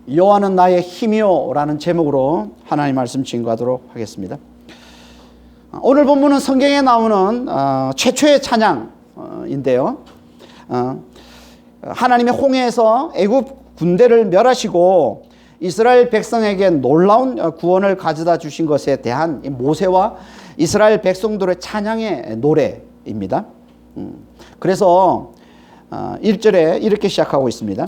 여호와는 나의 힘이요 라는 제목으로 하나님 말씀 증거하도록 하겠습니다. 오늘 본문은 성경에 나오는 최초의 찬양인데요. 하나님의 홍해에서 애굽 군대를 멸하시고 이스라엘 백성에게 놀라운 구원을 가져다 주신 것에 대한 모세와 이스라엘 백성들의 찬양의 노래입니다. 그래서 1절에 이렇게 시작하고 있습니다.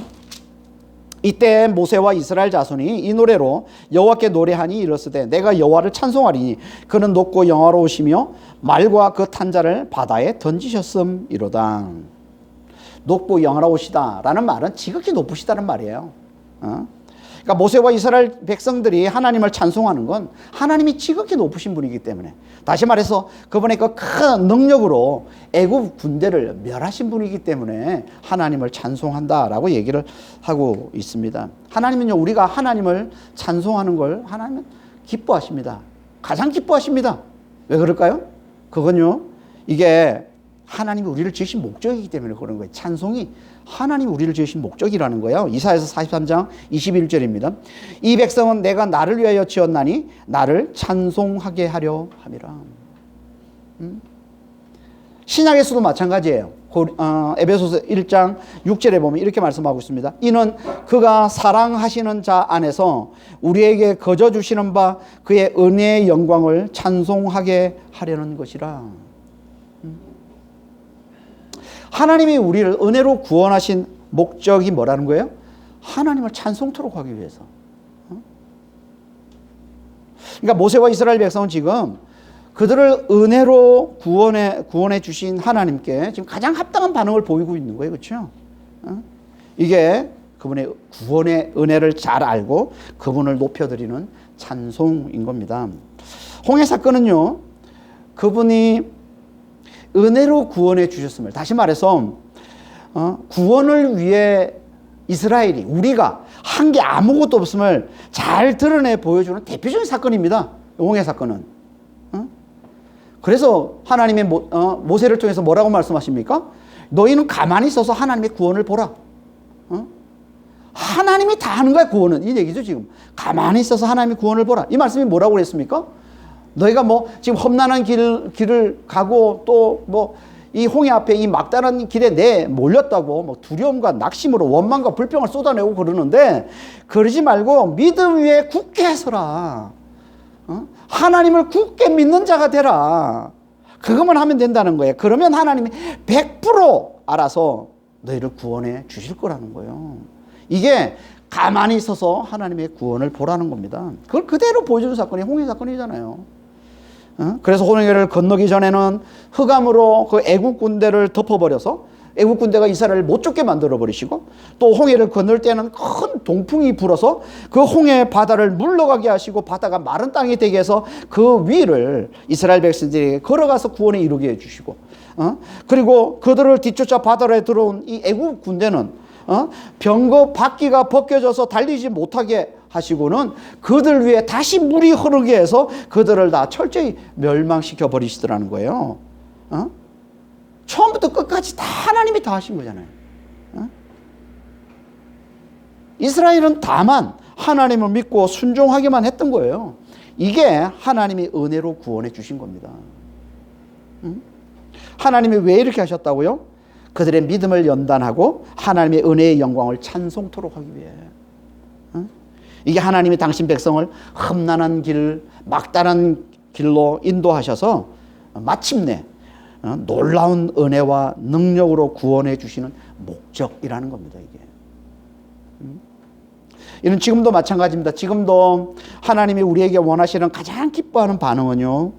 이때 모세와 이스라엘 자손이 이 노래로 여호와께 노래하니 이르시되 내가 여호와를 찬송하리니 그는 높고 영화로우시며 말과 그 탄자를 바다에 던지셨음이로다. 높고 영화로우시다라는 말은 지극히 높으시다는 말이에요. 그러니까 모세와 이스라엘 백성들이 하나님을 찬송하는 건 하나님이 지극히 높으신 분이기 때문에, 다시 말해서 그분의 그 큰 능력으로 애굽 군대를 멸하신 분이기 때문에 하나님을 찬송한다라고 얘기를 하고 있습니다. 하나님은요, 우리가 하나님을 찬송하는 걸 하나님은 기뻐하십니다. 가장 기뻐하십니다. 왜 그럴까요? 그건요, 이게 하나님이 우리를 지으신 목적이기 때문에 그런 거예요. 찬송이 하나님이 우리를 지으신 목적이라는 거예요. 이사야서 43장 21절입니다. 이 백성은 내가 나를 위하여 지었나니 나를 찬송하게 하려 함이라. 신약에서도 마찬가지예요. 에베소서 1장 6절에 보면 이렇게 말씀하고 있습니다. 이는 그가 사랑하시는 자 안에서 우리에게 거저 주시는 바 그의 은혜의 영광을 찬송하게 하려는 것이라. 하나님이 우리를 은혜로 구원하신 목적이 뭐라는 거예요? 하나님을 찬송토록 하기 위해서. 그러니까 모세와 이스라엘 백성은 지금 그들을 은혜로 구원해 주신 하나님께 지금 가장 합당한 반응을 보이고 있는 거예요. 그렇죠? 이게 그분의 구원의 은혜를 잘 알고 그분을 높여드리는 찬송인 겁니다. 홍해 사건은요, 그분이 은혜로 구원해 주셨음을, 다시 말해서 구원을 위해 이스라엘이, 우리가 한 게 아무것도 없음을 잘 드러내 보여주는 대표적인 사건입니다. 홍해 사건은. 그래서 하나님의 모세를 통해서 뭐라고 말씀하십니까? 너희는 가만히 있어서 하나님의 구원을 보라. 하나님이 다 하는 거야, 구원은. 이 얘기죠, 지금. 가만히 있어서 하나님의 구원을 보라. 이 말씀이 뭐라고 그랬습니까? 너희가 지금 험난한 길을 가고 또 이 홍해 앞에 이 막다른 길에 몰렸다고 두려움과 낙심으로 원망과 불평을 쏟아내고 그러는데, 그러지 말고 믿음 위에 굳게 서라. 하나님을 굳게 믿는 자가 되라. 그것만 하면 된다는 거예요. 그러면 하나님이 100% 알아서 너희를 구원해 주실 거라는 거예요. 이게 가만히 있어서 하나님의 구원을 보라는 겁니다. 그걸 그대로 보여주는 사건이 홍해 사건이잖아요. 그래서 홍해를 건너기 전에는 흑암으로 그 애국 군대를 덮어버려서 애국 군대가 이스라엘을 못 쫓게 만들어 버리시고, 또 홍해를 건널 때는 큰 동풍이 불어서 그 홍해 바다를 물러가게 하시고 바다가 마른 땅이 되게 해서 그 위를 이스라엘 백성들에게 걸어가서 구원에 이르게 해주시고, 그리고 그들을 뒤쫓아 바다로 들어온 이 애국 군대는 병거 바퀴가 벗겨져서 달리지 못하게 하시고는 그들 위에 다시 물이 흐르게 해서 그들을 다 철저히 멸망시켜 버리시더라는 거예요. 처음부터 끝까지 다 하나님이 다 하신 거잖아요. 이스라엘은 다만 하나님을 믿고 순종하기만 했던 거예요. 이게 하나님이 은혜로 구원해 주신 겁니다. 하나님이 왜 이렇게 하셨다고요? 그들의 믿음을 연단하고 하나님의 은혜의 영광을 찬송토록 하기 위해. 이게 하나님이 당신 백성을 험난한 길, 막다른 길로 인도하셔서 마침내 놀라운 은혜와 능력으로 구원해 주시는 목적이라는 겁니다. 이게. 이는 지금도 마찬가지입니다. 지금도 하나님이 우리에게 원하시는 가장 기뻐하는 반응은요,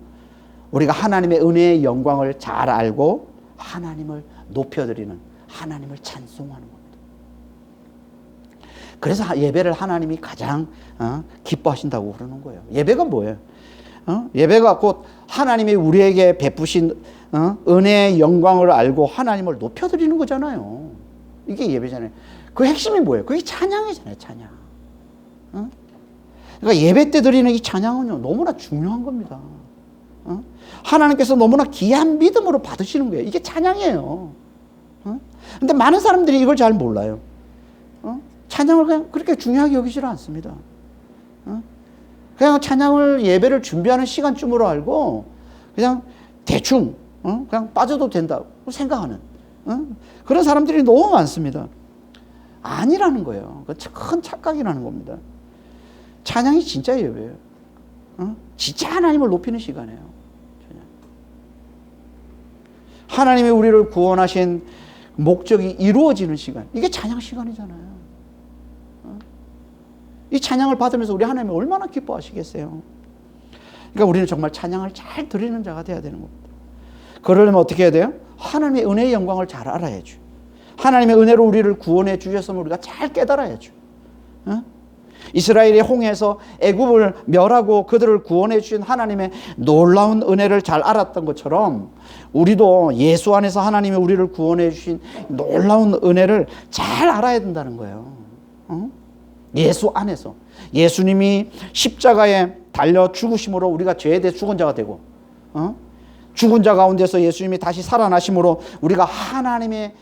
우리가 하나님의 은혜의 영광을 잘 알고 하나님을 높여드리는, 하나님을 찬송하는 겁니다. 그래서 예배를 하나님이 가장 기뻐하신다고 그러는 거예요. 예배가 뭐예요? 예배가 곧 하나님이 우리에게 베푸신 은혜의 영광을 알고 하나님을 높여드리는 거잖아요. 이게 예배잖아요. 그 핵심이 뭐예요? 그게 찬양이잖아요. 찬양. 그러니까 예배 때 드리는 이 찬양은요, 너무나 중요한 겁니다. 하나님께서 너무나 귀한 믿음으로 받으시는 거예요. 이게 찬양이에요. 근데 많은 사람들이 이걸 잘 몰라요. 찬양을 그냥 그렇게 중요하게 여기질 않습니다. 그냥 찬양을 예배를 준비하는 시간쯤으로 알고 그냥 대충 그냥 빠져도 된다고 생각하는 그런 사람들이 너무 많습니다. 아니라는 거예요. 큰 착각이라는 겁니다. 찬양이 진짜 예배예요. 진짜 하나님을 높이는 시간이에요. 하나님이 우리를 구원하신 목적이 이루어지는 시간. 이게 찬양 시간이잖아요. 이 찬양을 받으면서 우리 하나님이 얼마나 기뻐하시겠어요. 그러니까 우리는 정말 찬양을 잘 드리는 자가 돼야 되는 겁니다. 그러려면 어떻게 해야 돼요? 하나님의 은혜의 영광을 잘 알아야죠. 하나님의 은혜로 우리를 구원해 주셨음을 우리가 잘 깨달아야죠. 이스라엘이 홍해에서 애굽을 멸하고 그들을 구원해 주신 하나님의 놀라운 은혜를 잘 알았던 것처럼 우리도 예수 안에서 하나님이 우리를 구원해 주신 놀라운 은혜를 잘 알아야 된다는 거예요. 예수 안에서 예수님이 십자가에 달려 죽으심으로 우리가 죄에 대해 죽은 자가 되고 죽은 자 가운데서 예수님이 다시 살아나심으로 우리가 하나님에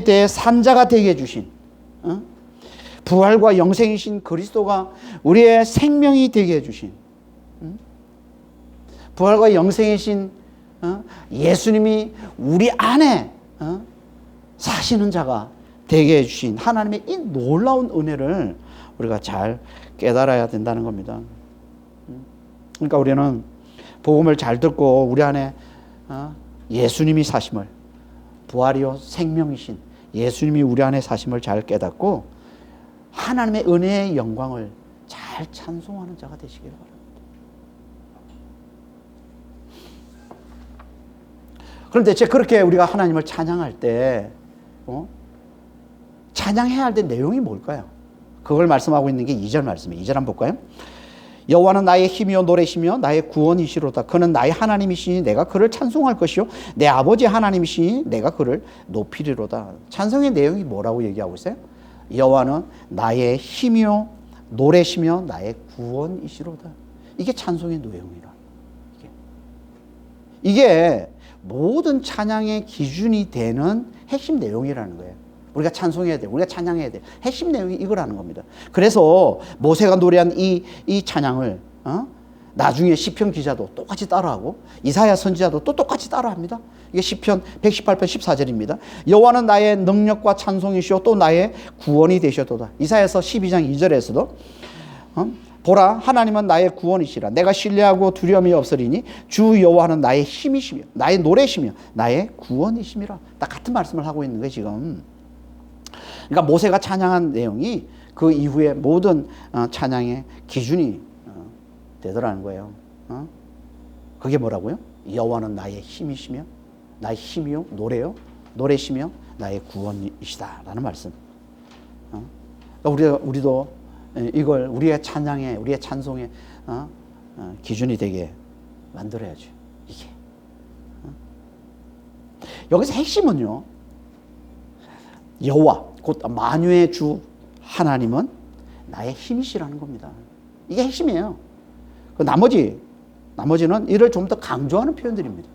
대해 산 자가 되게 해주신 부활과 영생이신 그리스도가 우리의 생명이 되게 해주신 부활과 영생이신 예수님이 우리 안에 사시는 자가 되게 해주신 하나님의 이 놀라운 은혜를 우리가 잘 깨달아야 된다는 겁니다. 그러니까 우리는 복음을 잘 듣고 우리 안에 예수님이 사심을 부활이요 생명이신 예수님이 우리 안에 사심을 잘 깨닫고 하나님의 은혜의 영광을 잘 찬송하는 자가 되시기를 바랍니다. 그런데 그렇게 우리가 하나님을 찬양할 때 찬양해야 할 때 내용이 뭘까요? 그걸 말씀하고 있는 게 2절 말씀이에요. 2절 한번 볼까요? 여호와는 나의 힘이요 노래시며 나의 구원이시로다. 그는 나의 하나님이시니 내가 그를 찬송할 것이요 내 아버지 하나님이시니 내가 그를 높이리로다. 찬송의 내용이 뭐라고 얘기하고 있어요? 여호와는 나의 힘이요 노래시며 나의 구원이시로다. 이게 찬송의 내용이라. 이게 모든 찬양의 기준이 되는 핵심 내용이라는 거예요. 우리가 찬송해야 돼. 우리가 찬양해야 돼. 핵심 내용이 이거라는 겁니다. 그래서 모세가 노래한 이 찬양을 나중에 시편 기자도 똑같이 따라하고 이사야 선지자도 또 똑같이 따라합니다. 이게 시편 118편 14절입니다. 여호와는 나의 능력과 찬송이시오 또 나의 구원이 되셨도다. 이사야서 12장 2절에서도 보라 하나님은 나의 구원이시라. 내가 신뢰하고 두려움이 없으리니 주 여호와는 나의 힘이시며 나의 노래시며 나의 구원이시미라. 딱 같은 말씀을 하고 있는 거예요 지금. 그러니까 모세가 찬양한 내용이 그 이후에 모든 찬양의 기준이 되더라는 거예요. 그게 뭐라고요? 여호와는 나의 힘이시며 나의 힘이요 노래요 노래시며 나의 구원이시다라는 말씀. 우리도 이걸 우리의 찬양의 우리의 찬송의 기준이 되게 만들어야죠. 이게 여기서 핵심은요. 여호와 곧 만유의 주 하나님은 나의 힘이시라는 겁니다. 이게 핵심이에요. 나머지는 이를 좀 더 강조하는 표현들입니다.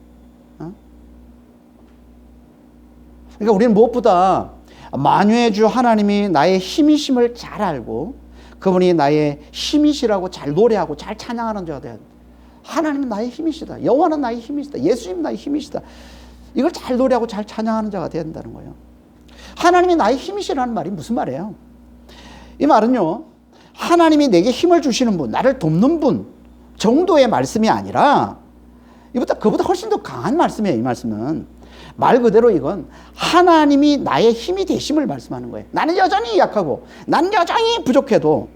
그러니까 우리는 무엇보다 만유의 주 하나님이 나의 힘이심을 잘 알고 그분이 나의 힘이시라고 잘 노래하고 잘 찬양하는 자가 돼야 됩니다. 하나님은 나의 힘이시다. 여호와는 나의 힘이시다. 예수님 나의 힘이시다. 이걸 잘 노래하고 잘 찬양하는 자가 돼야 된다는 거예요. 하나님이 나의 힘이시라는 말이 무슨 말이에요? 이 말은요, 하나님이 내게 힘을 주시는 분, 나를 돕는 분 정도의 말씀이 아니라 그보다 훨씬 더 강한 말씀이에요. 이 말씀은 말 그대로 이건 하나님이 나의 힘이 되심을 말씀하는 거예요. 나는 여전히 약하고 나는 여전히 부족해도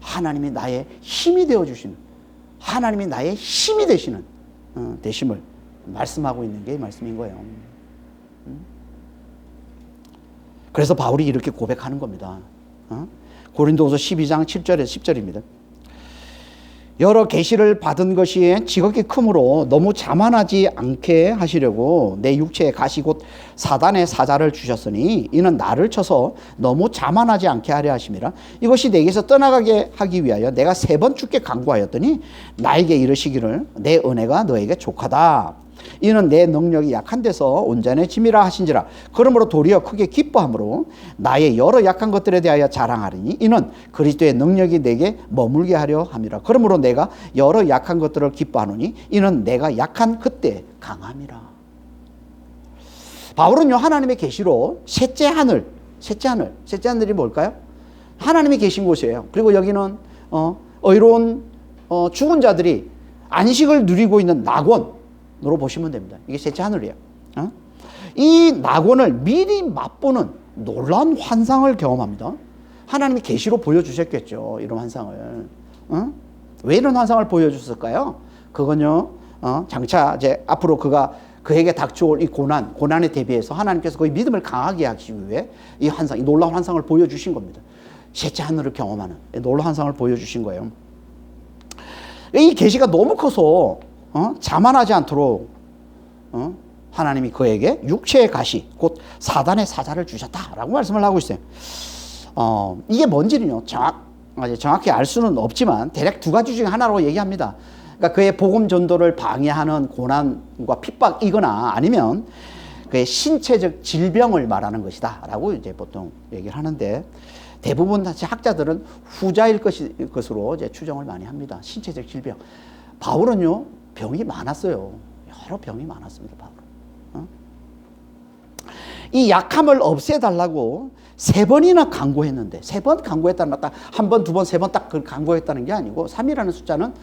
하나님이 나의 힘이 되어주시는 하나님이 나의 힘이 되시는 되심을 말씀하고 있는 게 이 말씀인 거예요. 그래서 바울이 이렇게 고백하는 겁니다. 고린도후서 12장 7절에서 10절입니다. 여러 계시를 받은 것이 지극히 크므로 너무 자만하지 않게 하시려고 내 육체에 가시 곧 사단의 사자를 주셨으니 이는 나를 쳐서 너무 자만하지 않게 하려 하심이라. 이것이 내게서 떠나가게 하기 위하여 내가 3번 주께 간구하였더니 나에게 이르시기를 내 은혜가 너에게 족하다. 이는 내 능력이 약한 데서 온전해짐이라 하신지라. 그러므로 도리어 크게 기뻐함으로 나의 여러 약한 것들에 대하여 자랑하리니 이는 그리스도의 능력이 내게 머물게 하려 함이라. 그러므로 내가 여러 약한 것들을 기뻐하노니 이는 내가 약한 그때 강함이라. 바울은요, 하나님의 계시로 셋째 하늘이 뭘까요? 하나님이 계신 곳이에요. 그리고 여기는 의로운 죽은 자들이 안식을 누리고 있는 낙원으로 보시면 됩니다. 이게 셋째 하늘이에요. 이 낙원을 미리 맛보는 놀라운 환상을 경험합니다. 하나님이 계시로 보여주셨겠죠, 이런 환상을. 왜 이런 환상을 보여주셨을까요? 그건요, 장차 이제 앞으로 그에게 닥쳐올 이 고난에 대비해서 하나님께서 그의 믿음을 강하게 하시기 위해 이 놀라운 환상을 보여주신 겁니다. 셋째 하늘을 경험하는 놀라운 환상을 보여주신 거예요. 이 계시가 너무 커서 자만하지 않도록 하나님이 그에게 육체의 가시, 곧 사단의 사자를 주셨다라고 말씀을 하고 있어요. 이게 뭔지는요, 정확히 알 수는 없지만 대략 두 가지 중에 하나로 얘기합니다. 그러니까 그의 복음 전도를 방해하는 고난과 핍박이거나 아니면 그의 신체적 질병을 말하는 것이다라고 이제 보통 얘기를 하는데, 대부분 학자들은 후자일 것으로 이제 추정을 많이 합니다. 신체적 질병. 바울은요, 병이 많았어요. 여러 병이 많았습니다, 바울은. 이 약함을 없애달라고 3번이나 강구했는데, 3번 강구했다는 딱 한 번, 두 번, 3번 딱 강구했다는 게 아니고 3이라는 숫자는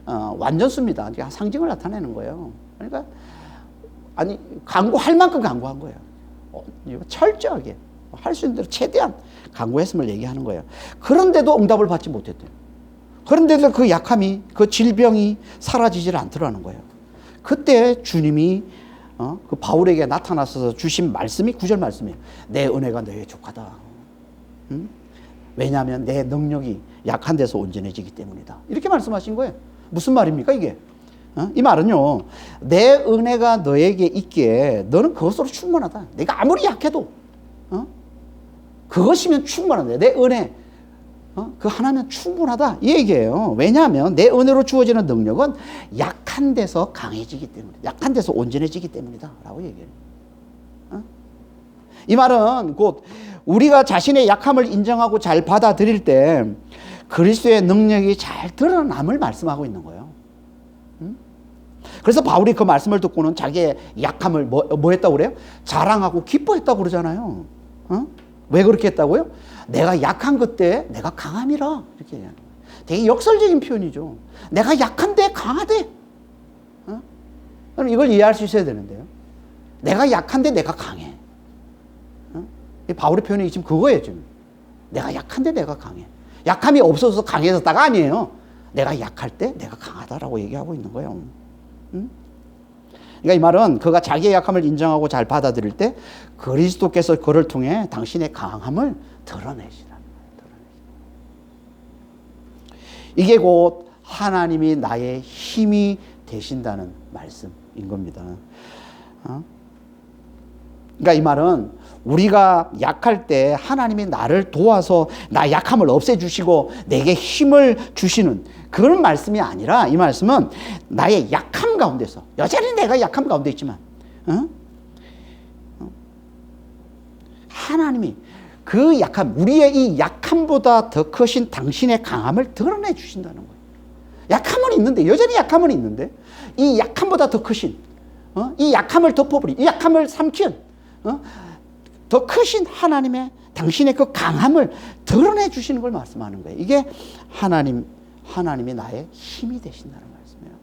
완전수입니다. 그러니까 상징을 나타내는 거예요. 그러니까 강구할 만큼 강구한 거예요. 철저하게 할 수 있는 대로 최대한 강구했음을 얘기하는 거예요. 그런데도 응답을 받지 못했대요. 그런데도 그 약함이, 그 질병이 사라지질 않더라는 거예요. 그때 주님이 그 바울에게 나타나서 주신 말씀이 9절 말씀이에요. 내 은혜가 너에게 족하다. 왜냐하면 내 능력이 약한 데서 온전해지기 때문이다. 이렇게 말씀하신 거예요. 무슨 말입니까 이게? 이 말은요, 내 은혜가 너에게 있기에 너는 그것으로 충분하다. 내가 아무리 약해도 그것이면 충분하다. 내 은혜 그 하나면 충분하다, 이 얘기예요. 왜냐하면 내 은혜로 주어지는 능력은 약한 데서 강해지기 때문에, 약한 데서 온전해지기 때문이다 라고 얘기해요. 이 말은 곧 우리가 자신의 약함을 인정하고 잘 받아들일 때 그리스도의 능력이 잘 드러남을 말씀하고 있는 거예요. 그래서 바울이 그 말씀을 듣고는 자기의 약함을 뭐 했다고 그래요? 자랑하고 기뻐했다고 그러잖아요. 왜 그렇게 했다고요? 내가 약한 그때 내가 강함이라, 이렇게 얘기하는 거예요. 되게 역설적인 표현이죠. 내가 약한데 강하대. 그럼 이걸 이해할 수 있어야 되는데요. 내가 약한데 내가 강해. 바울의 표현이 지금 그거예요. 지금 내가 약한데 내가 강해. 약함이 없어서 강해졌다가 아니에요. 내가 약할 때 내가 강하다라고 얘기하고 있는 거예요. 그러니까 이 말은 그가 자기의 약함을 인정하고 잘 받아들일 때 그리스도께서 그를 통해 당신의 강함을 드러내시다. 이게 곧 하나님이 나의 힘이 되신다는 말씀인 겁니다. 그러니까 이 말은 우리가 약할 때 하나님이 나를 도와서 나 약함을 없애주시고 내게 힘을 주시는 그런 말씀이 아니라, 이 말씀은 나의 약함 가운데서, 여전히 내가 약함 가운데 있지만 하나님이 그 약함, 우리의 이 약함보다 더 크신 당신의 강함을 드러내 주신다는 거예요. 약함은 있는데, 여전히 약함은 있는데 이 약함보다 더 크신, 이 약함을 덮어버린, 이 약함을 삼킨 더 크신 하나님의, 당신의 그 강함을 드러내 주시는 걸 말씀하는 거예요. 이게 하나님이 나의 힘이 되신다는 말씀이에요.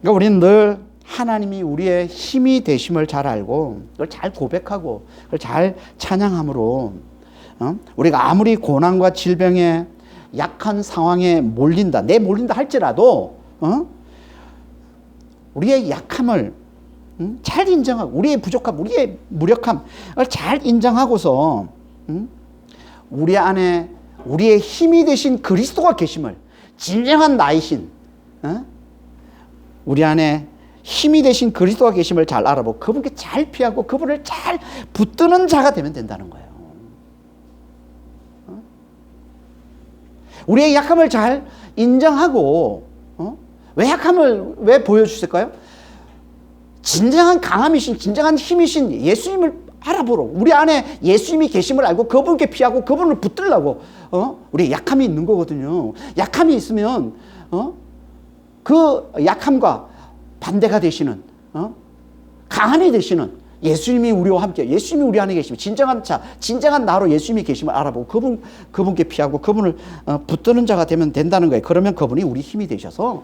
그러니까 우리는 늘 하나님이 우리의 힘이 되심을 잘 알고 그걸 잘 고백하고 그걸 잘 찬양함으로 우리가 아무리 고난과 질병에 약한 상황에 몰린다 할지라도 우리의 약함을 잘 인정하고, 우리의 부족함, 우리의 무력함을 잘 인정하고서 우리 안에 우리의 힘이 되신 그리스도가 계심을, 진정한 나이신 우리 안에 힘이 되신 그리스도가 계심을 잘 알아보고 그분께 잘 피하고 그분을 잘 붙드는 자가 되면 된다는 거예요. 우리의 약함을 잘 인정하고 왜 약함을 왜 보여주실까요? 진정한 강함이신 진정한 힘이신 예수님을 알아보러 우리 안에 예수님이 계심을 알고 그분께 피하고 그분을 붙들라고 우리 약함이 있는 거거든요. 약함이 있으면 그 약함과 반대가 되시는 강함이 되시는 예수님이 우리와 함께 예수님이 우리 안에 계시면 진정한 나로 예수님이 계심을 알아보고 그분께 피하고 그분을 붙드는 자가 되면 된다는 거예요. 그러면 그분이 우리 힘이 되셔서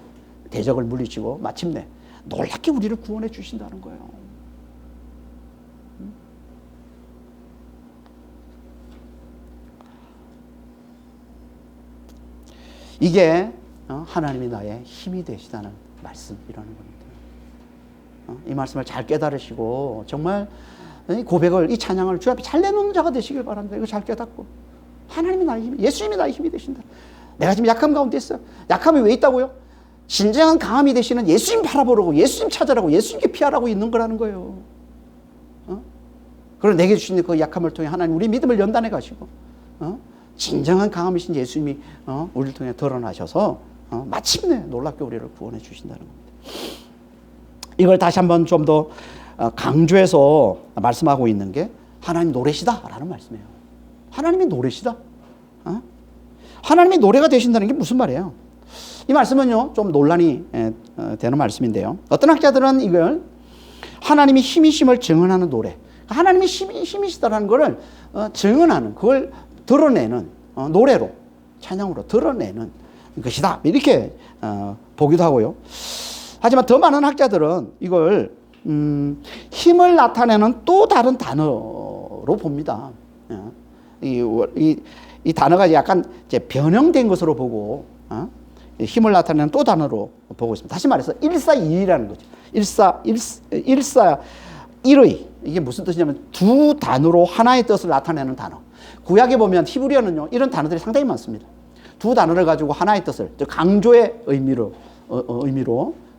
대적을 물리치고 마침내 놀랍게 우리를 구원해 주신다는 거예요. 이게 하나님이 나의 힘이 되시다는 말씀이라는 겁니다. 이 말씀을 잘 깨달으시고 정말 이 고백을 이 찬양을 주 앞에 잘 내놓는 자가 되시길 바랍니다. 이거 잘 깨닫고 하나님이 나의 힘, 예수님이 나의 힘이 되신다. 내가 지금 약함 가운데 있어요. 약함이 왜 있다고요? 진정한 강함이 되시는 예수님 바라보라고 예수님 찾으라고 예수님께 피하라고 있는 거라는 거예요. 그리고 내게 주신 그 약함을 통해 하나님 우리 믿음을 연단해 가시고 진정한 강함이신 예수님이 우리를 통해 드러나셔서 마침내 놀랍게 우리를 구원해 주신다는 겁니다. 이걸 다시 한번 좀 더 강조해서 말씀하고 있는 게 하나님 노래시다라는 말씀이에요. 하나님이 노래시다. 하나님이 노래가 되신다는 게 무슨 말이에요? 이 말씀은요 좀 논란이 되는 말씀인데요. 어떤 학자들은 이걸 하나님이 힘이심을 증언하는 노래, 하나님이 힘이시다라는 것을 증언하는 그걸 드러내는 노래로 찬양으로 드러내는 것이다 이렇게 보기도 하고요. 하지만 더 많은 학자들은 이걸 힘을 나타내는 또 다른 단어로 봅니다. 이 단어가 약간 이제 변형된 것으로 보고 힘을 나타내는 또 단어로 보고 있습니다. 다시 말해서 일사이의라는 거죠. 일사일의 이게 무슨 뜻이냐면 두 단어로 하나의 뜻을 나타내는 단어. 구약에 보면 히브리어는요 이런 단어들이 상당히 많습니다. 두 단어를 가지고 하나의 뜻을 강조의 의미로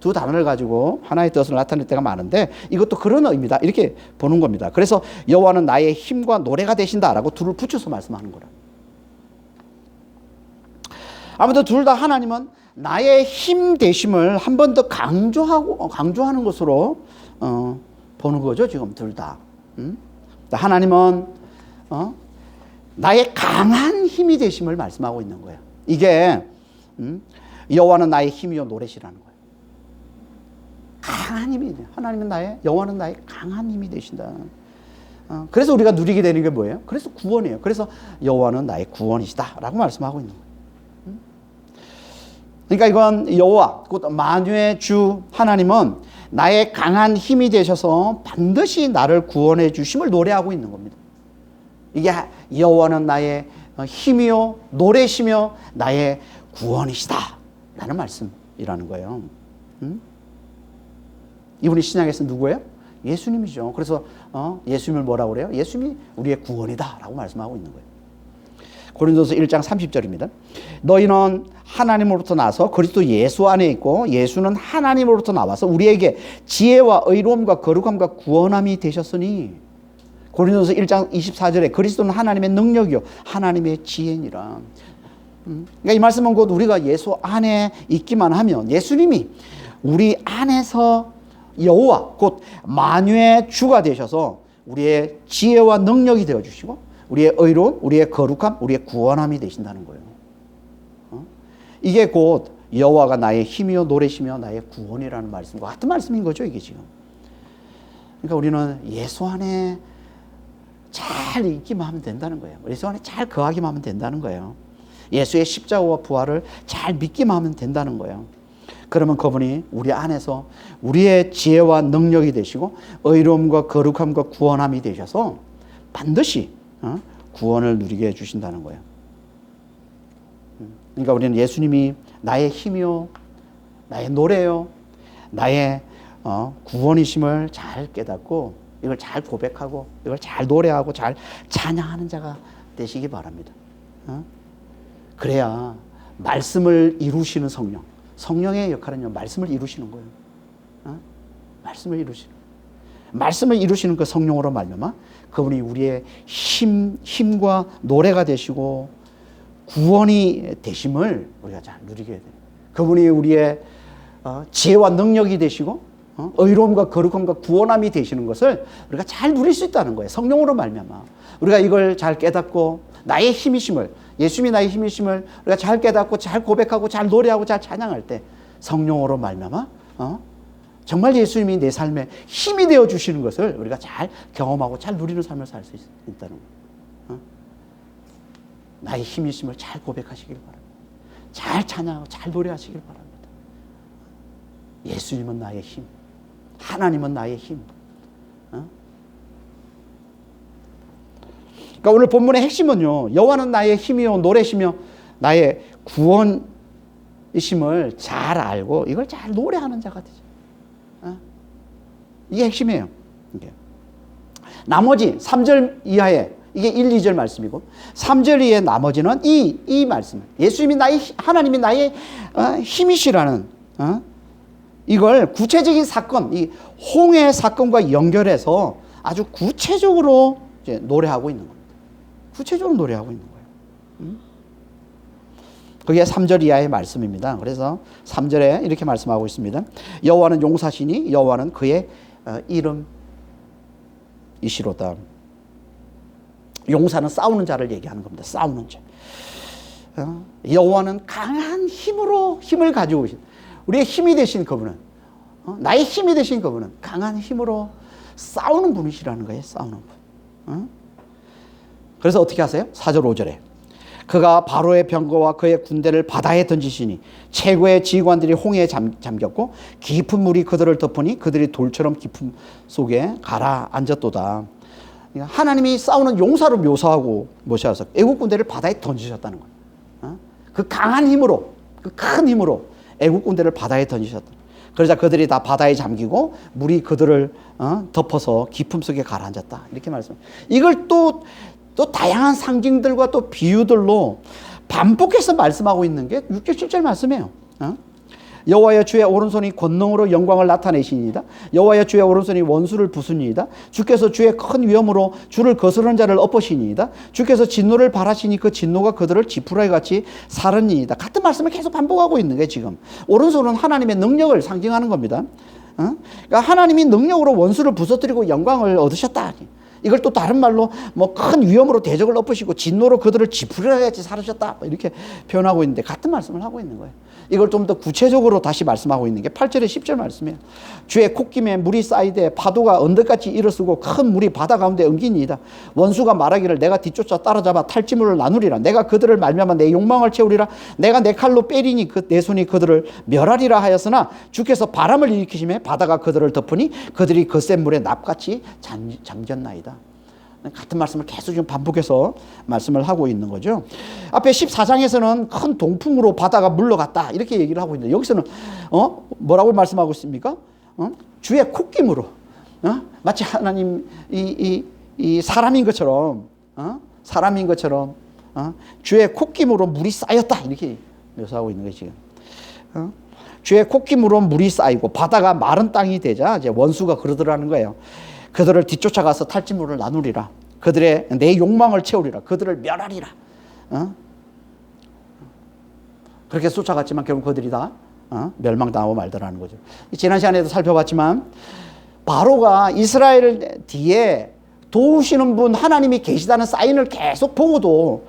두 단어를 가지고 하나의 뜻을 나타낼 때가 많은데 이것도 그런 의미다 이렇게 보는 겁니다. 그래서 여호와는 나의 힘과 노래가 되신다라고 둘을 붙여서 말씀하는 거라. 아무튼 둘 다 하나님은 나의 힘 되심을 한 번 더 강조하는 것으로 보는 거죠. 지금 둘 다. 하나님은 나의 강한 힘이 되심을 말씀하고 있는 거예요. 이게 여호와는 나의 힘이요 노래시라는 거예요. 강한 힘이 돼요. 하나님은 여호와는 나의 강한 힘이 되신다. 그래서 우리가 누리게 되는 게 뭐예요? 그래서 구원이에요. 그래서 여호와는 나의 구원이시다라고 말씀하고 있는 거예요. 그러니까 이건 여호와 곧 만유의 주 하나님은 나의 강한 힘이 되셔서 반드시 나를 구원해 주심을 노래하고 있는 겁니다. 이게 여호와는 나의 힘이요 노래시며 나의 구원이시다 라는 말씀이라는 거예요. 이분이 신약에서 누구예요? 예수님이죠. 그래서 예수님을 뭐라고 그래요? 예수님이 우리의 구원이다 라고 말씀하고 있는 거예요. 고린도서 1장 30절입니다. 너희는 하나님으로부터 나서 그리스도 예수 안에 있고 예수는 하나님으로부터 나와서 우리에게 지혜와 의로움과 거룩함과 구원함이 되셨으니 고린도서 1장 24절에 그리스도는 하나님의 능력이요 하나님의 지혜니라. 그러니까 이 말씀은 곧 우리가 예수 안에 있기만 하면 예수님이 우리 안에서 여호와 곧 만유의 주가 되셔서 우리의 지혜와 능력이 되어주시고 우리의 의로움, 우리의 거룩함, 우리의 구원함이 되신다는 거예요. 이게 곧 여호와가 나의 힘이요 노래시며 나의 구원이라는 말씀과 같은 말씀인 거죠. 이게 지금. 그러니까 우리는 예수 안에 잘 있기만 하면 된다는 거예요. 예수 안에 잘 거하기만 하면 된다는 거예요. 예수의 십자가와 부활을 잘 믿기만 하면 된다는 거예요. 그러면 그분이 우리 안에서 우리의 지혜와 능력이 되시고 의로움과 거룩함과 구원함이 되셔서 반드시 구원을 누리게 해주신다는 거예요. 그러니까 우리는 예수님이 나의 힘이요 나의 노래요 나의 구원이심을 잘 깨닫고 이걸 잘 고백하고 이걸 잘 노래하고 잘 찬양하는 자가 되시기 바랍니다. 그래야 말씀을 이루시는 성령의 역할은요 말씀을 이루시는 거예요. 말씀을 이루시는 그 성령으로 말미암아 그분이 우리의 힘과 노래가 되시고 구원이 되심을 우리가 잘 누리게 돼요. 그분이 우리의 지혜와 능력이 되시고 의로움과 거룩함과 구원함이 되시는 것을 우리가 잘 누릴 수 있다는 거예요. 성령으로 말미암아 우리가 이걸 잘 깨닫고 나의 힘이심을, 예수님이 나의 힘이심을 우리가 잘 깨닫고 잘 고백하고 잘 노래하고 잘 찬양할 때 성령으로 말미암아 정말 예수님이 내 삶에 힘이 되어 주시는 것을 우리가 잘 경험하고 잘 누리는 삶을 살 수 있다는 거예요. 나의 힘이심을 잘 고백하시길 바랍니다. 잘 찬양하고 잘 노래하시길 바랍니다. 예수님은 나의 힘, 하나님은 나의 힘. 그러니까 오늘 본문의 핵심은요, 여호와는 나의 힘이요 노래시며 나의 구원이심을 잘 알고 이걸 잘 노래하는 자가 되죠. 이게 핵심이에요. 이게. 나머지 3절 이하에 이게 1, 2절 말씀이고 3절 이하의 나머지는 이 말씀. 예수님이 하나님이 나의 힘이시라는 이걸 구체적인 사건, 이 홍해 사건과 연결해서 아주 구체적으로 이제 노래하고 있는 겁니다. 구체적으로 노래하고 있는 거예요. 그게 3절 이하의 말씀입니다. 그래서 3절에 이렇게 말씀하고 있습니다. 여호와는 용사시니 여호와는 그의 이름이시로다. 용사는 싸우는 자를 얘기하는 겁니다. 싸우는 자. 여호와는 강한 힘을 가지고 계신, 우리의 힘이 되신 그분은, 나의 힘이 되신 그분은 강한 힘으로 싸우는 분이시라는 거예요. 싸우는 분. 그래서 어떻게 하세요? 4절 5절에 그가 바로의 병거와 그의 군대를 바다에 던지시니 최고의 지휘관들이 홍해에 잠겼고 깊은 물이 그들을 덮으니 그들이 돌처럼 깊음 속에 가라앉았도다. 그러니까 하나님이 싸우는 용사로 묘사하고 모셔서 애국 군대를 바다에 던지셨다는 거예요. 그 강한 힘으로, 그 큰 힘으로 애국 군대를 바다에 던지셨다. 그러자 그들이 다 바다에 잠기고 물이 그들을 덮어서 깊음 속에 가라앉았다. 이렇게 말씀합니다. 이걸 또 다양한 상징들과 또 비유들로 반복해서 말씀하고 있는 게 6절 7절 말씀이에요. 여호와여 주의 오른손이 권능으로 영광을 나타내시니이다. 여호와여 주의 오른손이 원수를 부수니이다. 주께서 주의 큰 위엄으로 주를 거스르는 자를 엎으시니이다. 주께서 진노를 발하시니 그 진노가 그들을 지푸라기 같이 사르니이다. 같은 말씀을 계속 반복하고 있는 게 지금 오른손은 하나님의 능력을 상징하는 겁니다. 그러니까 하나님이 능력으로 원수를 부서뜨리고 영광을 얻으셨다. 이걸 또 다른 말로 뭐 큰 위험으로 대적을 엎으시고 진노로 그들을 지푸라기같이 사르셨다 이렇게 표현하고 있는데 같은 말씀을 하고 있는 거예요. 이걸 좀 더 구체적으로 다시 말씀하고 있는 게 8절에 10절 말씀이에요. 주의 콧김에 물이 쌓이되 파도가 언덕같이 일어서고 큰 물이 바다 가운데 엉기니이다. 원수가 말하기를 내가 뒤쫓아 따라잡아 탈지물을 나누리라. 내가 그들을 말미암아 내 욕망을 채우리라. 내가 내 칼로 빼리니 내 손이 그들을 멸하리라 하였으나 주께서 바람을 일으키심에 바다가 그들을 덮으니 그들이 거센 물에 납같이 잠겼나이다. 같은 말씀을 계속 좀 반복해서 말씀을 하고 있는 거죠. 앞에 14장에서는 큰 동풍으로 바다가 물러갔다 이렇게 얘기를 하고 있는데 여기서는 뭐라고 말씀하고 있습니까? 주의 콧김으로 마치 하나님 이 사람인 것처럼 주의 콧김으로 물이 쌓였다 이렇게 묘사하고 있는 거예요. 지금 주의 콧김으로 물이 쌓이고 바다가 마른 땅이 되자 이제 원수가 그러더라는 거예요. 그들을 뒤쫓아가서 탈진물을 나누리라. 그들의 내 욕망을 채우리라. 그들을 멸하리라. 그렇게 쫓아갔지만 결국 그들이 다 멸망당하고 말더라는 거죠. 지난 시간에도 살펴봤지만 바로가 이스라엘 뒤에 도우시는 분 하나님이 계시다는 사인을 계속 보고도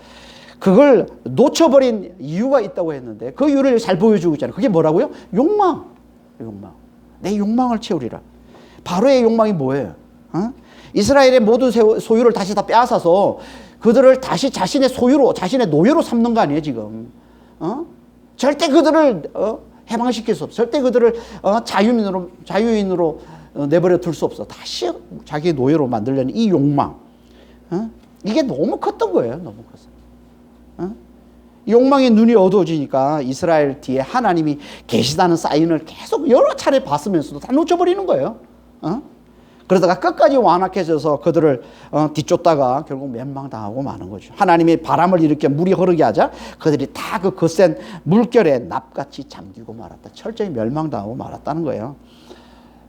그걸 놓쳐버린 이유가 있다고 했는데 그 이유를 잘 보여주고 있잖아요. 그게 뭐라고요? 욕망. 내 욕망을 채우리라. 바로의 욕망이 뭐예요? 이스라엘의 모든 소유를 다시 다 빼앗아서 그들을 다시 자신의 소유로, 자신의 노예로 삼는 거 아니에요, 지금. 절대 그들을 해방시킬 수 없어. 절대 그들을 자유인으로 내버려 둘 수 없어. 다시 자기의 노예로 만들려는 이 욕망. 이게 너무 컸던 거예요, 너무 컸어. 욕망의 눈이 어두워지니까 이스라엘 뒤에 하나님이 계시다는 사인을 계속 여러 차례 봤으면서도 다 놓쳐버리는 거예요. 그러다가 끝까지 완악해져서 그들을 뒤쫓다가 결국 멸망당하고 마는 거죠. 하나님이 바람을 일으켜 물이 흐르게 하자 그들이 다 그 거센 물결에 납같이 잠기고 말았다. 철저히 멸망당하고 말았다는 거예요.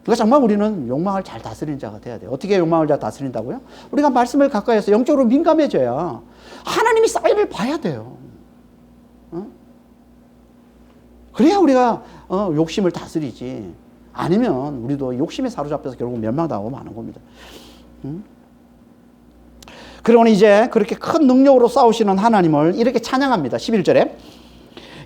그러니까 정말 우리는 욕망을 잘 다스리는 자가 돼야 돼요. 어떻게 욕망을 잘 다스린다고요? 우리가 말씀을 가까이 해서 영적으로 민감해져야 하나님이 사인을 봐야 돼요. 그래야 우리가 욕심을 다스리지. 아니면 우리도 욕심에 사로잡혀서 결국 멸망당하고 마는 겁니다. 그러고는 이제 그렇게 큰 능력으로 싸우시는 하나님을 이렇게 찬양합니다. 11절에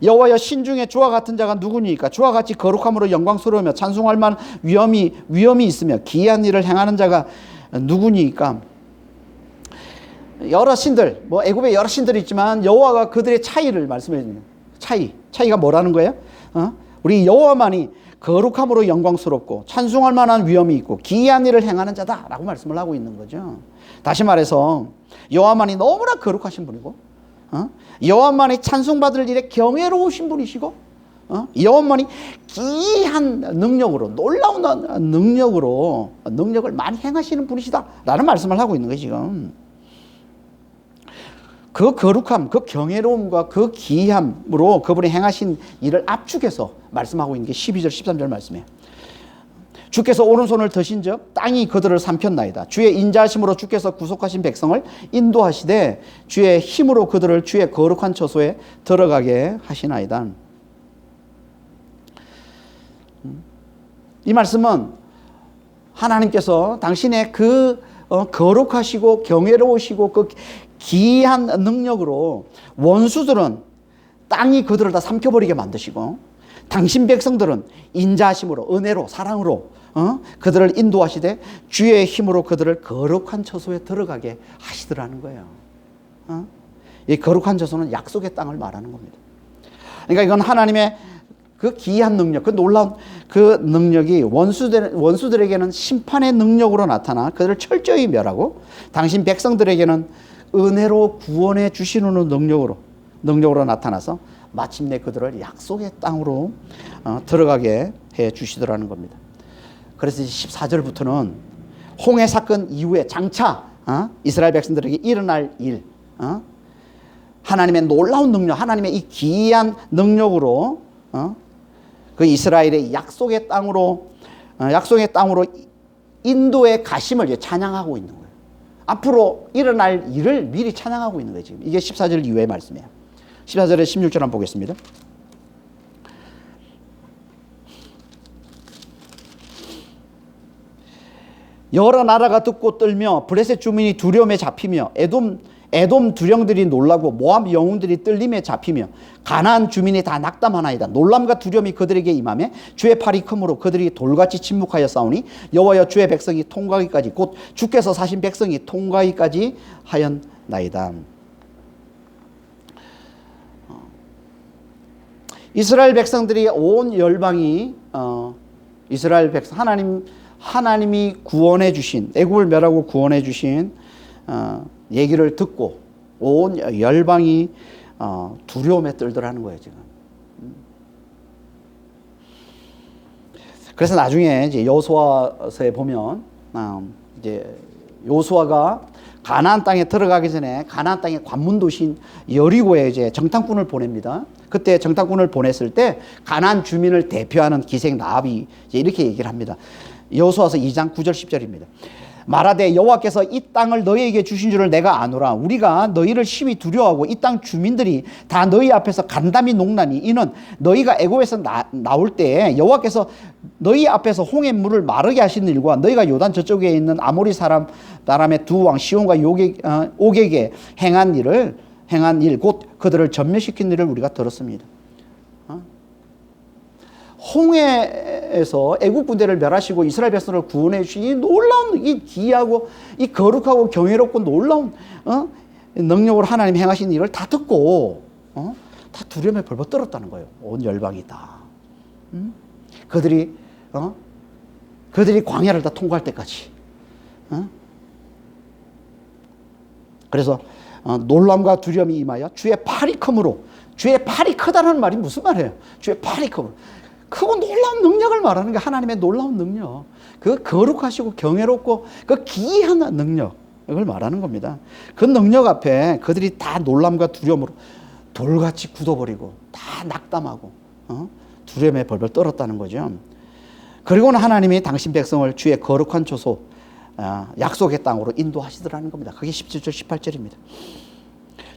여호와여 신중에 주와 같은 자가 누구니까 주와 같이 거룩함으로 영광스러우며 찬송할 만한 위엄이 있으며 기이한 일을 행하는 자가 누구니까. 여러 신들, 애굽에 여러 신들이 있지만 여호와가 그들의 차이를 말씀해 줍니다. 차이가 뭐라는 거예요? 우리 여호와만이 거룩함으로 영광스럽고 찬송할 만한 위엄이 있고 기이한 일을 행하는 자다라고 말씀을 하고 있는 거죠. 다시 말해서 여호와만이 너무나 거룩하신 분이고, 여호와만이 찬송받을 일에 경외로우신 분이시고, 여호와만이 기이한 능력으로, 놀라운 능력을 많이 행하시는 분이시다라는 말씀을 하고 있는 거예요 지금. 그 거룩함, 그 경외로움과 그 기이함으로 그분이 행하신 일을 압축해서 말씀하고 있는 게 12절 13절 말씀이에요. 주께서 오른손을 드신 즉 땅이 그들을 삼켰나이다. 주의 인자하심으로 주께서 구속하신 백성을 인도하시되 주의 힘으로 그들을 주의 거룩한 처소에 들어가게 하시나이다. 이 말씀은 하나님께서 당신의 그 거룩하시고 경외로우시고 그 기이한 능력으로 원수들은 땅이 그들을 다 삼켜버리게 만드시고, 당신 백성들은 인자하심으로, 은혜로, 사랑으로 그들을 인도하시되 주의 힘으로 그들을 거룩한 처소에 들어가게 하시더라는 거예요. 이 거룩한 처소는 약속의 땅을 말하는 겁니다. 그러니까 이건 하나님의 그 기이한 능력, 그 놀라운 그 능력이 원수들에게는 심판의 능력으로 나타나 그들을 철저히 멸하고, 당신 백성들에게는 은혜로 구원해 주시는 능력으로 나타나서 마침내 그들을 약속의 땅으로 들어가게 해 주시더라는 겁니다. 그래서 14절부터는 홍해 사건 이후에 장차 이스라엘 백성들에게 일어날 일, 하나님의 놀라운 능력, 하나님의 이 기이한 능력으로 그 이스라엘의 약속의 땅으로 인도의 가심을 찬양하고 있는 거예요. 앞으로 일어날 일을 미리 찬양하고 있는 거예요 지금. 이게 14절 이후의 말씀이에요. 14절에 16절 한번 보겠습니다. 여러 나라가 듣고 떨며 브레셋 주민이 두려움에 잡히며 에돔 두령들이 놀라고 모압 영웅들이 떨림에 잡히며 가나안 주민이 다 낙담하나이다. 놀람과 두려움이 그들에게 임하며 주의 팔이 크므로 그들이 돌같이 침묵하여 싸우니 여호와여 주의 백성이 통과하기까지 곧 주께서 사신 백성이 통과하기까지 하였나이다. 이스라엘 백성들이 온 열방이 이스라엘 백성 하나님이 구원해 주신, 애굽을 멸하고 구원해 주신 얘기를 듣고 온 열방이 두려움에 떨더라는 거예요 지금. 그래서 나중에 이제 여호수아서에 보면 이제 여호수아가 가나안 땅에 들어가기 전에 가나안 땅의 관문 도시인 여리고에 이제 정탐꾼을 보냅니다. 그때 정탐꾼을 보냈을 때 가나안 주민을 대표하는 기생 라합이 이제 이렇게 얘기를 합니다. 여호수아서 2장 9절 10절입니다. 말하되 여호와께서 이 땅을 너희에게 주신 줄을 내가 아노라. 우리가 너희를 심히 두려워하고 이 땅 주민들이 다 너희 앞에서 간담이 녹나니 이는 너희가 애굽에서 나올 때에 여호와께서 너희 앞에서 홍해 물을 마르게 하신 일과 너희가 요단 저쪽에 있는 아모리 사람의 두 왕 시온과 옥에게 행한 일 곧 그들을 전멸시킨 일을 우리가 들었습니다. 홍해에서 애국 군대를 멸하시고 이스라엘 백성을 구원해 주신 이 놀라운, 이 기이하고 이 거룩하고 경이롭고 놀라운 능력으로 하나님 행하신 일을 다 듣고 다 두려움에 벌벌 떨었다는 거예요. 온 열방이 다. 그들이 광야를 다 통과할 때까지. 그래서 놀람과 두려움이 임하여 주의 팔이 크므로, 주의 팔이 크다는 말이 무슨 말이에요? 주의 팔이 크므로. 크고 놀라운 능력을 말하는 게 하나님의 놀라운 능력. 그 거룩하시고 경외롭고 그 기이한 능력을 말하는 겁니다. 그 능력 앞에 그들이 다 놀람과 두려움으로 돌같이 굳어버리고 다 낙담하고 두려움에 벌벌 떨었다는 거죠. 그리고는 하나님이 당신 백성을 주의 거룩한 조소 약속의 땅으로 인도하시더라는 겁니다. 그게 17절 18절입니다.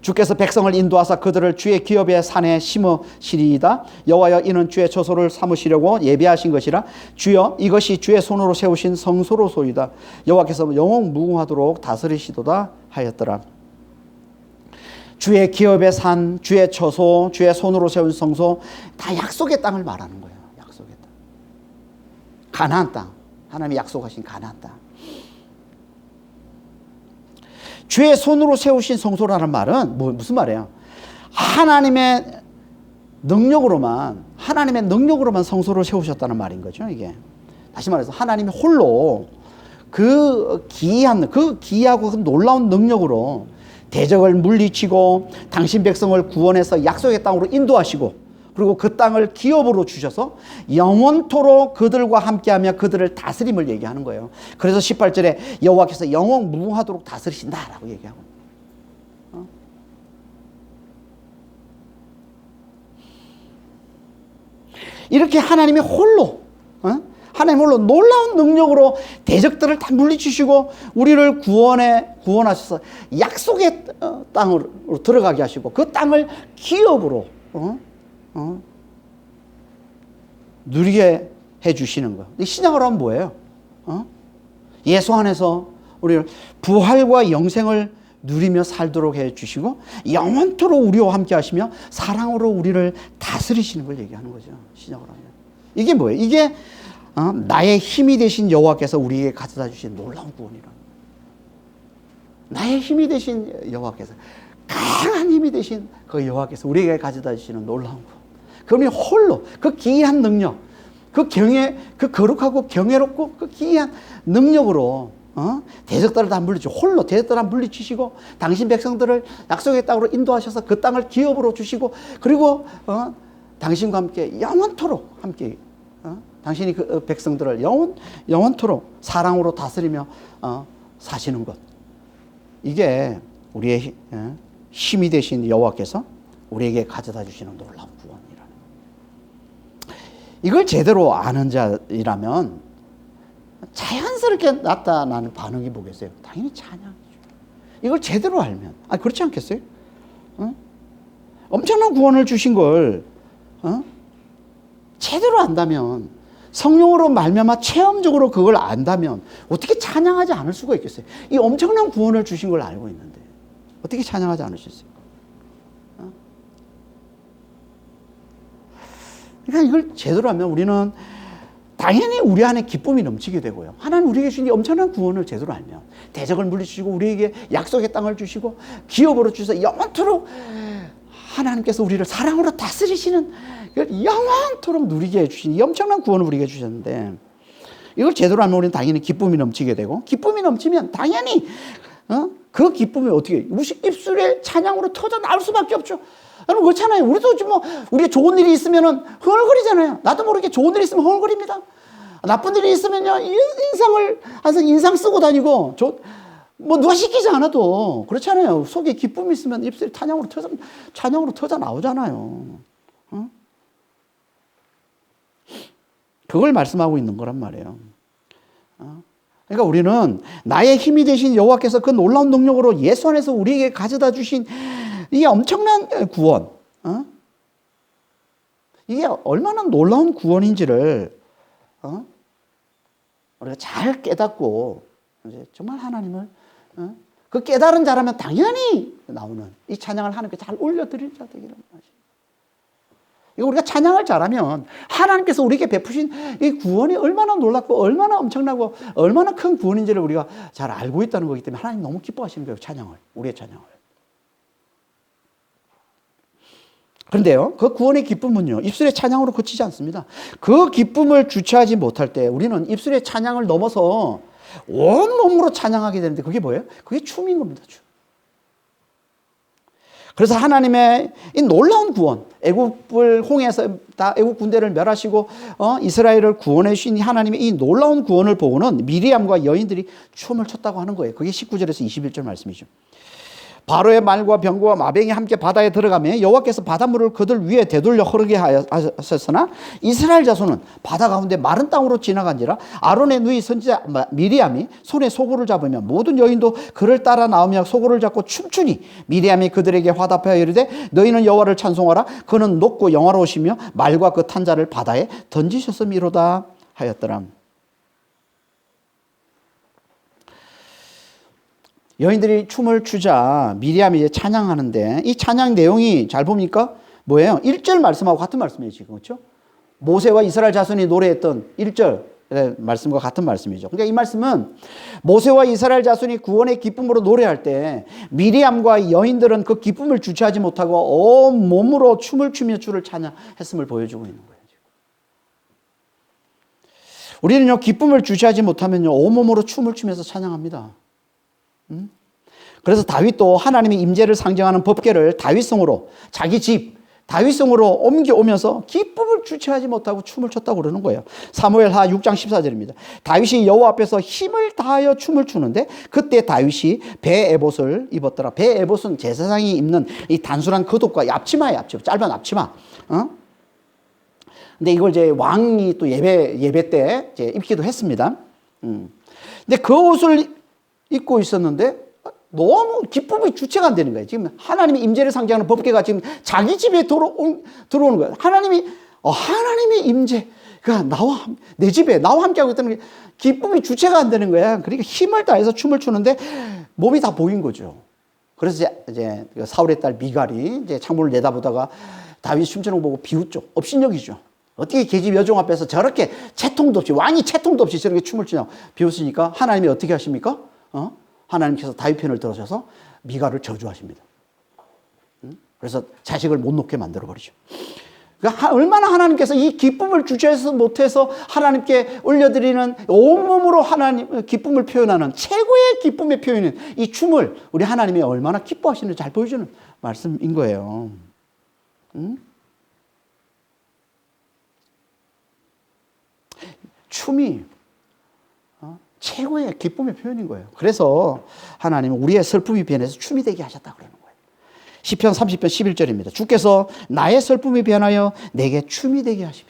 주께서 백성을 인도하사 그들을 주의 기업의 산에 심으시리이다. 여호와여 이는 주의 처소를 삼으시려고 예비하신 것이라. 주여 이것이 주의 손으로 세우신 성소로소이다. 여호와께서 영원 무궁하도록 다스리시도다 하였더라. 주의 기업의 산, 주의 처소, 주의 손으로 세운 성소, 다 약속의 땅을 말하는 거예요. 약속의 땅. 가나안 땅. 하나님이 약속하신 가나안 땅. 주의 손으로 세우신 성소라는 말은 무슨 말이에요? 하나님의 능력으로만 성소를 세우셨다는 말인 거죠, 이게. 다시 말해서 하나님이 홀로 그 기이하고 그 놀라운 능력으로 대적을 물리치고 당신 백성을 구원해서 약속의 땅으로 인도하시고, 그리고 그 땅을 기업으로 주셔서 영원토록 그들과 함께하며 그들을 다스림을 얘기하는 거예요. 그래서 18절에 여호와께서 영원 무궁하도록 다스리신다라고 얘기하고, 이렇게 하나님이 홀로 놀라운 능력으로 대적들을 다 물리치시고 우리를 구원하셔서 약속의 땅으로 들어가게 하시고 그 땅을 기업으로 누리게 해주시는 거. 신약으로 하면 뭐예요? 예수 안에서 우리를 부활과 영생을 누리며 살도록 해주시고 영원토록 우리와 함께 하시며 사랑으로 우리를 다스리시는 걸 얘기하는 거죠. 신약으로 하면. 이게 뭐예요? 이게 나의 힘이 되신 여호와께서 우리에게 가져다 주신 놀라운 구원이라. 나의 힘이 되신 여호와께서, 강한 힘이 되신 그 여호와께서 우리에게 가져다 주시는 놀라운 구원. 그분이 홀로 그 기이한 능력, 그 거룩하고 경외롭고 그 기이한 능력으로 대적들을 다 물리치고, 홀로 대적들을 다 물리치시고 당신 백성들을 약속의 땅으로 인도하셔서 그 땅을 기업으로 주시고, 그리고 당신과 함께 영원토록 함께 당신이 그 백성들을 영원토록 사랑으로 다스리며 사시는 것. 이게 우리의 힘이 되신 여호와께서 우리에게 가져다 주시는 놀라운 구원이라는. 이걸 제대로 아는 자이라면 자연스럽게 나타나는 반응이 뭐겠어요? 당연히 찬양이죠. 이걸 제대로 알면. 그렇지 않겠어요? 엄청난 구원을 주신 걸 제대로 안다면, 성령으로 말미암아 체험적으로 그걸 안다면 어떻게 찬양하지 않을 수가 있겠어요? 이 엄청난 구원을 주신 걸 알고 있는데 어떻게 찬양하지 않을 수 있어요? 그러니까 이걸 제대로 하면 우리는 당연히 우리 안에 기쁨이 넘치게 되고요. 하나님 우리에게 주신 이 엄청난 구원을 제대로 알면 대적을 물리치시고 우리에게 약속의 땅을 주시고 기업으로 주셔서 영원토록 하나님께서 우리를 사랑으로 다스리시는, 영원토록 누리게 해주신 이 엄청난 구원을 우리에게 주셨는데, 이걸 제대로 하면 우리는 당연히 기쁨이 넘치게 되고, 기쁨이 넘치면 당연히 그 기쁨이 어떻게 우리 입술에 찬양으로 터져 나올 수밖에 없죠. 여러분 그렇잖아요. 우리도 우리가 좋은 일이 있으면은 흥얼거리잖아요. 나도 모르게 좋은 일이 있으면 흥얼거립니다. 나쁜 일이 있으면요 항상 인상 쓰고 다니고, 누가 시키지 않아도 그렇잖아요. 속에 기쁨이 있으면 입술이 찬양으로 터져 나오잖아요. 그걸 말씀하고 있는 거란 말이에요. 그러니까 우리는 나의 힘이 되신 여호와께서 그 놀라운 능력으로 예수 안에서 우리에게 가져다 주신 이 엄청난 구원, 이게 얼마나 놀라운 구원인지를 우리가 잘 깨닫고 이제 정말 하나님을 그 깨달은 자라면 당연히 나오는 이 찬양을 하나님께 잘 올려드릴 자 되기를 원하십니다. 이거 우리가 찬양을 잘하면 하나님께서 우리에게 베푸신 이 구원이 얼마나 놀랍고 얼마나 엄청나고 얼마나 큰 구원인지를 우리가 잘 알고 있다는 거기 때문에 하나님 너무 기뻐하시는 거예요. 찬양을, 우리의 찬양을. 그런데요, 그 구원의 기쁨은요, 입술의 찬양으로 그치지 않습니다. 그 기쁨을 주체하지 못할 때 우리는 입술의 찬양을 넘어서 온몸으로 찬양하게 되는데, 그게 뭐예요? 그게 춤인 겁니다. 춤. 그래서 하나님의 이 놀라운 구원, 애굽을 홍해에서 다 애굽 군대를 멸하시고 이스라엘을 구원해 주신 하나님의 이 놀라운 구원을 보고는 미리암과 여인들이 춤을 췄다고 하는 거예요. 그게 19절에서 21절 말씀이죠. 바로의 말과 병거와 마병이 함께 바다에 들어가며 여호와께서 바닷물을 그들 위에 되돌려 흐르게 하셨으나 이스라엘 자손은 바다 가운데 마른 땅으로 지나간지라 아론의 누이 선지자 미리암이 손에 소고를 잡으며 모든 여인도 그를 따라 나오며 소고를 잡고 춤추니 미리암이 그들에게 화답하여 이르되 너희는 여호와를 찬송하라. 그는 높고 영화로우시며 말과 그 탄자를 바다에 던지셨음이로다 하였더라. 여인들이 춤을 추자 미리암이 이제 찬양하는데 이 찬양 내용이 잘 보니까 뭐예요? 1절 말씀하고 같은 말씀이에요, 지금. 그렇죠? 모세와 이스라엘 자손이 노래했던 1절 말씀과 같은 말씀이죠. 그러니까 이 말씀은 모세와 이스라엘 자손이 구원의 기쁨으로 노래할 때 미리암과 여인들은 그 기쁨을 주체하지 못하고 온 몸으로 춤을 추며 주를 찬양했음을 보여주고 있는 거예요. 우리는요, 기쁨을 주체하지 못하면요, 온몸으로 춤을 추면서 찬양합니다. 그래서 다윗도 하나님의 임재를 상징하는 법궤를 다윗성으로 자기 집 다윗성으로 옮겨오면서 기쁨을 주체하지 못하고 춤을 췄다고 그러는 거예요. 사무엘하 6장 14절입니다. 다윗이 여호와 앞에서 힘을 다하여 춤을 추는데 그때 다윗이 배 에봇을 입었더라. 배 에봇은 제사장이 입는 이 단순한 겉옷과 앞치마예요. 앞치마, 짧은 앞치마. 근데 이걸 이제 왕이 또 예배 때 이제 입기도 했습니다. 근데 그 옷을 입고 있었는데 너무 기쁨이 주체가 안 되는 거예요. 지금 하나님의 임재를 상징하는 법궤가 지금 자기 집에 들어오는 거예요. 하나님의 임재가 내 집에 나와 함께하고 있다는 게 기쁨이 주체가 안 되는 거야. 그러니까 힘을 다해서 춤을 추는데 몸이 다 보인 거죠. 그래서 이제 사울의 딸 미갈이 이제 창문을 내다보다가 다윗 춤추는 거 보고 비웃죠. 업신여기죠. 어떻게 계집 여종 앞에서 저렇게 채통도 없이, 왕이 채통도 없이 저렇게 춤을 추냐고 비웃으니까 하나님이 어떻게 하십니까? 하나님께서 다윗 편을 들어서서 미갈을 저주하십니다. 그래서 자식을 못 놓게 만들어버리죠. 그러니까 얼마나 하나님께서 이 기쁨을 주체해서 못해서 하나님께 올려드리는 온몸으로 하나님 기쁨을 표현하는 최고의 기쁨의 표현인 이 춤을 우리 하나님이 얼마나 기뻐하시는지 잘 보여주는 말씀인 거예요. 춤이 최고의 기쁨의 표현인 거예요. 그래서 하나님은 우리의 슬픔이 변해서 춤이 되게 하셨다고 그러는 거예요. 시편 30편 11절입니다. 주께서 나의 슬픔이 변하여 내게 춤이 되게 하시며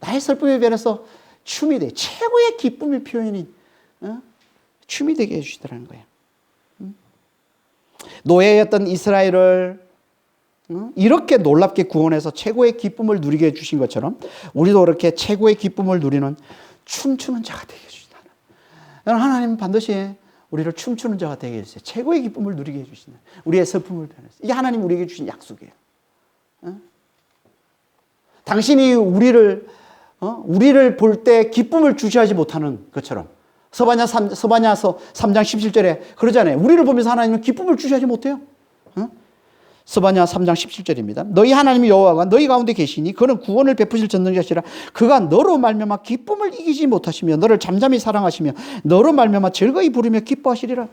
나의 슬픔이 변해서 춤이 되게 최고의 기쁨의 표현인 춤이 되게 해주시더라는 거예요. 노예였던 이스라엘을 이렇게 놀랍게 구원해서 최고의 기쁨을 누리게 해주신 것처럼 우리도 그렇게 최고의 기쁨을 누리는 춤추는 자가 되게 해주시다. 하나님은 반드시 우리를 춤추는 자가 되게 해주세요. 최고의 기쁨을 누리게 해주신다. 우리의 슬픔을 변해서. 이게 하나님 우리에게 주신 약속이에요. 당신이 우리를 볼 때 기쁨을 주시하지 못하는 것처럼 서바냐서 3장 17절에 그러잖아요. 우리를 보면서 하나님은 기쁨을 주시하지 못해요. 스바냐 3장 17절입니다. 너희 하나님 여호와가 너희 가운데 계시니 그는 구원을 베푸실 전능자시라. 그가 너로 말미암아 기쁨을 이기지 못하시며 너를 잠잠히 사랑하시며 너로 말미암아 즐거이 부르며 기뻐하시리라.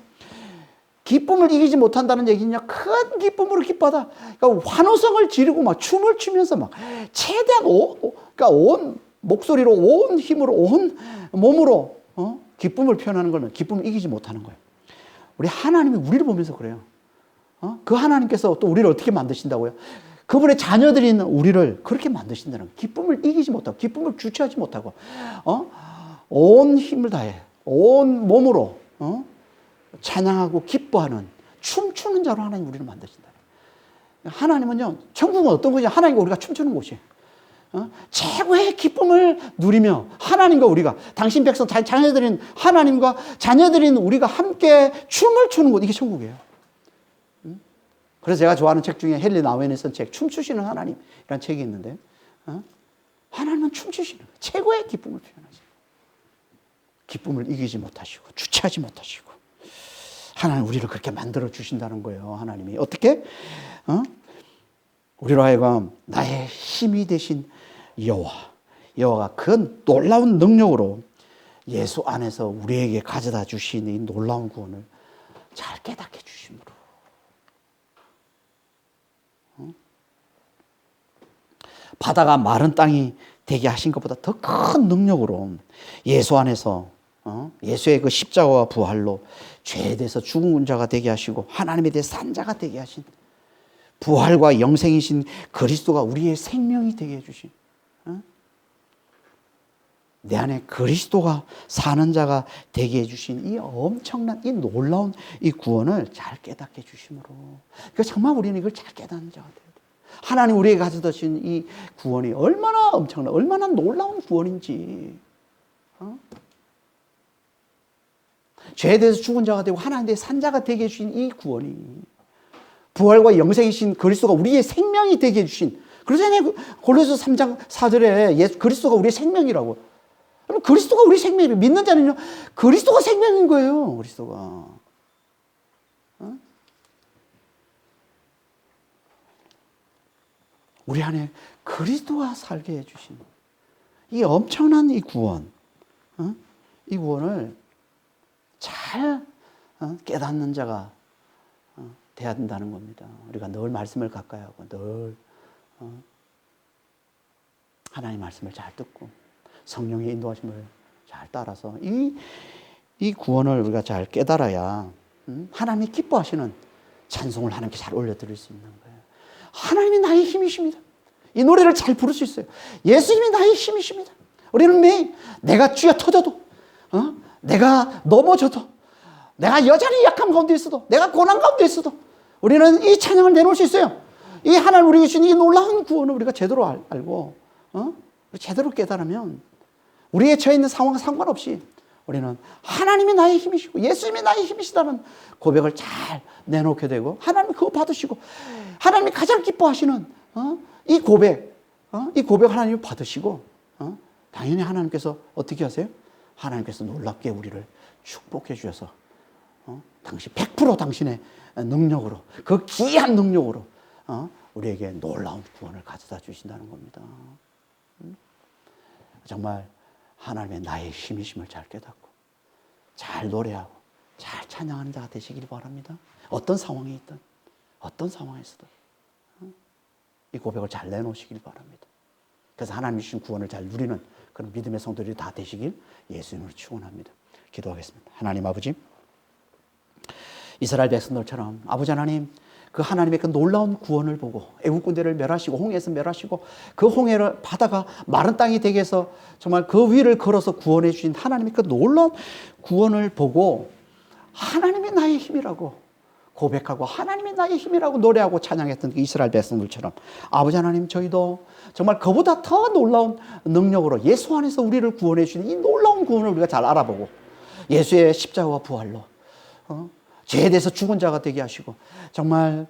기쁨을 이기지 못한다는 얘기는요, 큰 기쁨으로 기뻐하다. 그러니까 환호성을 지르고 막 춤을 추면서 막 최대한 그러니까 온 목소리로 온 힘으로 온 몸으로 기쁨을 표현하는 거는 기쁨을 이기지 못하는 거예요. 우리 하나님이 우리를 보면서 그래요. 그 하나님께서 또 우리를 어떻게 만드신다고요? 그분의 자녀들인 우리를 그렇게 만드신다는 거예요. 기쁨을 이기지 못하고, 기쁨을 주체하지 못하고, 온 힘을 다해, 온 몸으로, 찬양하고 기뻐하는, 춤추는 자로 하나님 우리를 만드신다. 하나님은요, 천국은 어떤 곳이냐? 하나님과 우리가 춤추는 곳이에요. 최고의 기쁨을 누리며 하나님과 우리가, 당신 백성, 자녀들인 하나님과 자녀들인 우리가 함께 춤을 추는 곳, 이게 천국이에요. 그래서 제가 좋아하는 책 중에 헨리 나우엔이 쓴 책, 춤추시는 하나님이라는 책이 있는데, 하나님은 춤추시는 거예요. 최고의 기쁨을 표현하시고, 기쁨을 이기지 못하시고, 주체하지 못하시고, 하나님 우리를 그렇게 만들어 주신다는 거예요. 하나님이 어떻게? 우리로 하여금 나의 힘이 되신 여호와가 그 놀라운 능력으로 예수 안에서 우리에게 가져다 주신 이 놀라운 구원을 잘 깨닫게 주심으로. 바다가 마른 땅이 되게 하신 것보다 더 큰 능력으로 예수 안에서 예수의 그 십자가와 부활로 죄에 대해서 죽은 자가 되게 하시고 하나님에 대해 산 자가 되게 하신 부활과 영생이신 그리스도가 우리의 생명이 되게 해주신 내 안에 그리스도가 사는 자가 되게 해주신 이 엄청난 이 놀라운 이 구원을 잘 깨닫게 해주심으로 그러니까 정말 우리는 이걸 잘 깨닫는 자가 돼요. 하나님 우리에게 가져다신 이 구원이 얼마나 엄청난 얼마나 놀라운 구원인지 죄에 대해서 죽은 자가 되고 하나님에 대해 산 자가 되게 해주신 이 구원이 부활과 영생이신 그리스도가 우리의 생명이 되게 해주신 그러잖아요. 골로새 3장 4절에 예수 그리스도가 우리의 생명이라고. 그럼 그리스도가 우리 생명이에요. 믿는 자는요 그리스도가 생명인 거예요. 그리스도가. 우리 안에 그리스도가 살게 해주신 이 엄청난 이 구원, 이 구원을 잘 깨닫는 자가 돼야 된다는 겁니다. 우리가 늘 말씀을 가까이 하고 늘 하나님의 말씀을 잘 듣고 성령의 인도하심을 잘 따라서 이 구원을 우리가 잘 깨달아야 하나님이 기뻐하시는 찬송을 하나님께 잘 올려드릴 수 있는 거예요. 하나님이 나의 힘이십니다. 이 노래를 잘 부를 수 있어요. 예수님이 나의 힘이십니다. 우리는 매일 내가 쥐어 터져도 내가 넘어져도 내가 여전히 약함 가운데 있어도 내가 고난 가운데 있어도 우리는 이 찬양을 내놓을 수 있어요. 이 하나님 우리에게 주신 이 놀라운 구원을 우리가 제대로 알고 제대로 깨달으면 우리의 처해 있는 상황과 상관없이 우리는 하나님이 나의 힘이시고 예수님이 나의 힘이시다는 고백을 잘 내놓게 되고 하나님이 그거 받으시고 하나님이 가장 기뻐하시는 이 고백 하나님이 받으시고 당연히 하나님께서 어떻게 하세요? 하나님께서 놀랍게 우리를 축복해 주셔서 당신 100% 당신의 능력으로 그 귀한 능력으로 우리에게 놀라운 구원을 가져다 주신다는 겁니다. 정말 하나님의 나의 힘이심을 잘 깨닫고 잘 노래하고 잘 찬양하는 자가 되시길 바랍니다. 어떤 상황에 있든 어떤 상황에서도 이 고백을 잘 내놓으시길 바랍니다. 그래서 하나님이 주신 구원을 잘 누리는 그런 믿음의 성도들이 다 되시길 예수님으로 축원합니다. 기도하겠습니다. 하나님 아버지, 이스라엘 백성들처럼 아버지 하나님 그 하나님의 그 놀라운 구원을 보고 애국 군대를 멸하시고 홍해에서 멸하시고 그 홍해를 바다가 마른 땅이 되게 해서 정말 그 위를 걸어서 구원해 주신 하나님의 그 놀라운 구원을 보고 하나님이 나의 힘이라고 고백하고 하나님이 나의 힘이라고 노래하고 찬양했던 그 이스라엘 백성들처럼 아버지 하나님 저희도 정말 그보다 더 놀라운 능력으로 예수 안에서 우리를 구원해 주시는 이 놀라운 구원을 우리가 잘 알아보고 예수의 십자가와 부활로 죄에 대해서 죽은 자가 되게 하시고 정말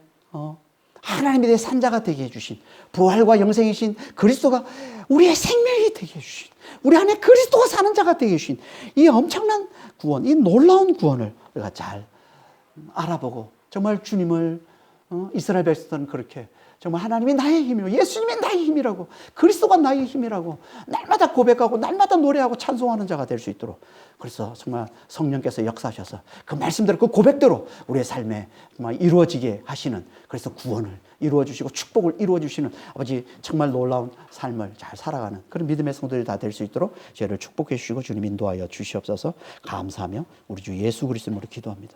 하나님에 대해 산 자가 되게 해주신 부활과 영생이신 그리스도가 우리의 생명이 되게 해주신 우리 안에 그리스도가 사는 자가 되게 해주신 이 엄청난 구원, 이 놀라운 구원을 우리가 잘 알아보고 정말 주님을 이스라엘 백성들은 그렇게 정말 하나님이 나의 힘이고 예수님이 나의 힘이라고 그리스도가 나의 힘이라고 날마다 고백하고 날마다 노래하고 찬송하는 자가 될 수 있도록 그래서 정말 성령께서 역사하셔서 그 말씀대로 그 고백대로 우리의 삶에 정말 이루어지게 하시는 그래서 구원을 이루어주시고 축복을 이루어주시는 아버지 정말 놀라운 삶을 잘 살아가는 그런 믿음의 성도들이 다 될 수 있도록 저희를 축복해 주시고 주님 인도하여 주시옵소서. 감사하며 우리 주 예수 그리스도로 기도합니다.